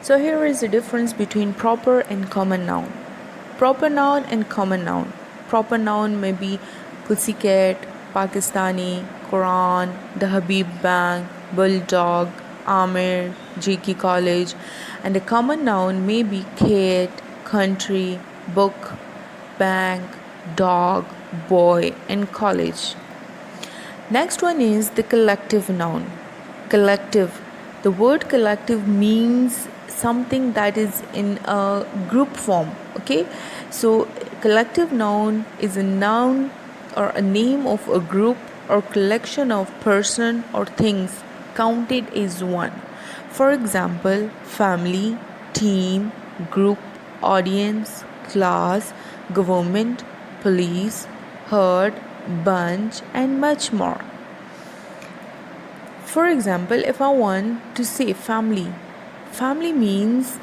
So here is the difference between proper and common noun. Proper noun and common noun. Proper noun may be pussycat, Pakistani, Quran, the Habib Bank, Bulldog, Amir, JK College, and a common noun may be cat, country, book, bank, dog, boy, and college. Next one is the collective noun. Collective. The word collective means something that is in a group form. Okay, so collective noun is a noun or a name of a group or collection of person or things counted as one. For example, family, team, group, audience, class, government, police, herd, bunch, and much more. For example, if I want to say family, family means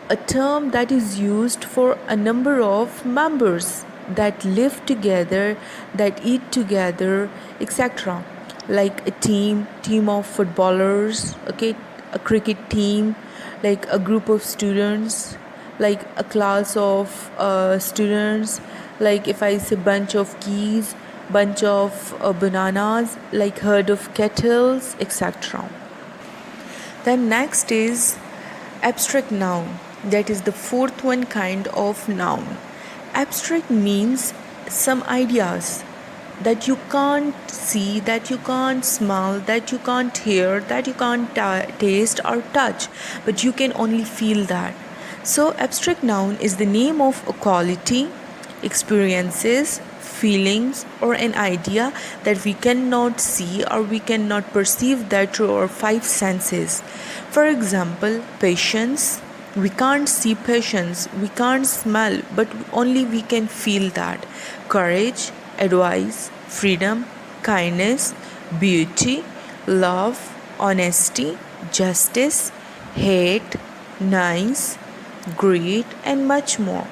a term that is used for a number of members that live together, that eat together, etc. Like a team of footballers, okay, a cricket team, like a group of students, like a class of students, like if I say bunch of keys, bunch of bananas, like herd of kettles, etc. Then next is abstract noun. That is the fourth one kind of noun. Abstract means some ideas that you can't see, that you can't smell, that you can't hear, that you can't taste or touch, but you can only feel that. So abstract noun is the name of a quality, experiences, feelings, or an idea that we cannot see or we cannot perceive that through our five senses. For example, patience. We can't see patience, we can't smell, but only we can feel that. Courage, advice, freedom, kindness, beauty, love, honesty, justice, hate, nice, great, and much more.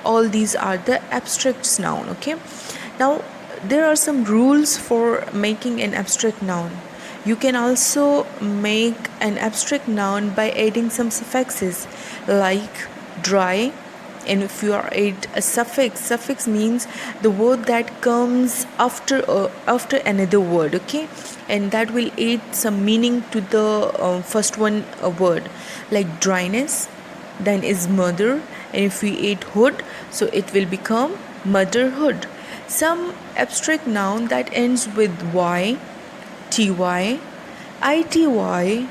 All these are the abstract noun. Okay, now there are some rules for making an abstract noun. You can also make an abstract noun by adding some suffixes like dry, and if you are add a suffix means the word that comes after another word, okay, and that will add some meaning to the first one word, like dryness, then is mother, and if we add hood, so it will become motherhood. Some abstract noun that ends with y, ty, ity, ion,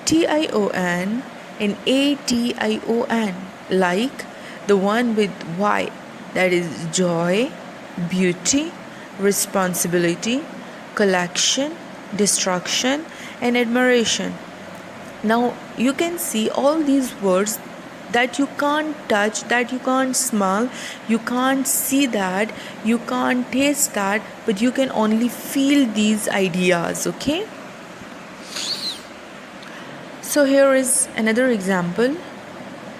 tion, and ation, like the one with y, that is joy, beauty, responsibility, collection, destruction, and admiration. Now you can see all these words that you can't touch, that you can't smell, you can't see that, you can't taste that, but you can only feel these ideas, okay? So here is another example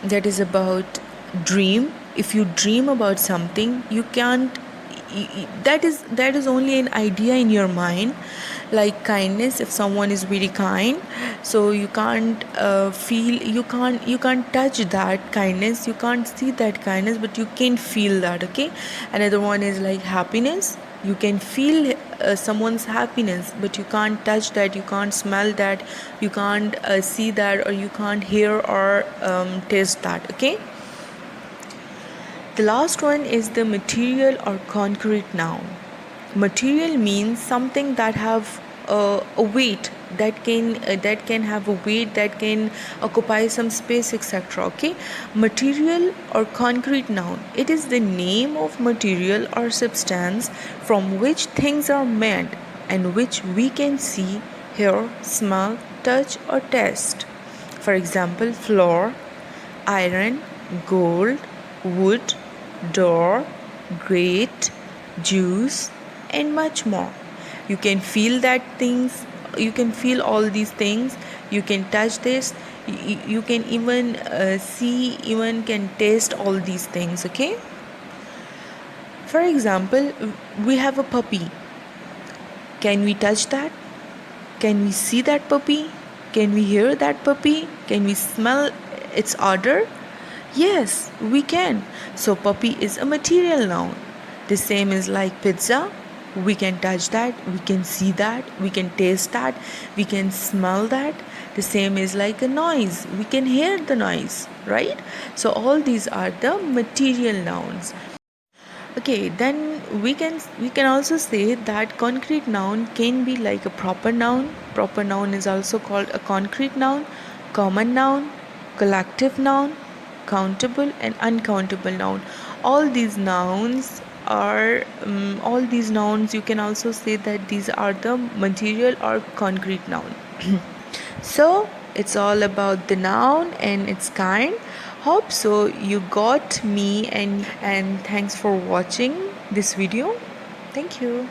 that is about dream. If you dream about something, you can't, that is only an idea in your mind. Like kindness, if someone is very kind, so you can't feel, you can't touch that kindness, you can't see that kindness, but you can feel that, okay? Another one is like happiness. You can feel someone's happiness, but you can't touch that, you can't smell that, you can't see that, or you can't hear or taste that, okay? The last one is the material or concrete noun. Material means something that have a weight, that can have a weight, that can occupy some space, etc. Okay, material or concrete noun. It is the name of material or substance from which things are made and which we can see, hear, smell, touch, or taste. For example, flour, iron, gold, wood, door, grate, juice, and much more. You can feel that things, you can feel all these things, you can touch this, you can even see, even can taste all these things, okay? For example, we have a puppy. Can we touch that? Can we see that puppy? Can we hear that puppy? Can we smell its odor? Yes, we can. So puppy is a material noun. The same is like pizza. We can touch that, we can see that, we can taste that, we can smell that. The same is like a noise. We can hear the noise, right? So all these are the material nouns. Okay, then we can also say that concrete noun can be like a proper noun. Proper noun is also called a concrete noun, common noun, collective noun, countable and uncountable noun. All these nouns you can also say that these are the material or concrete noun. So it's all about the noun and its kind. Hope so you got me, and thanks for watching this video. Thank you.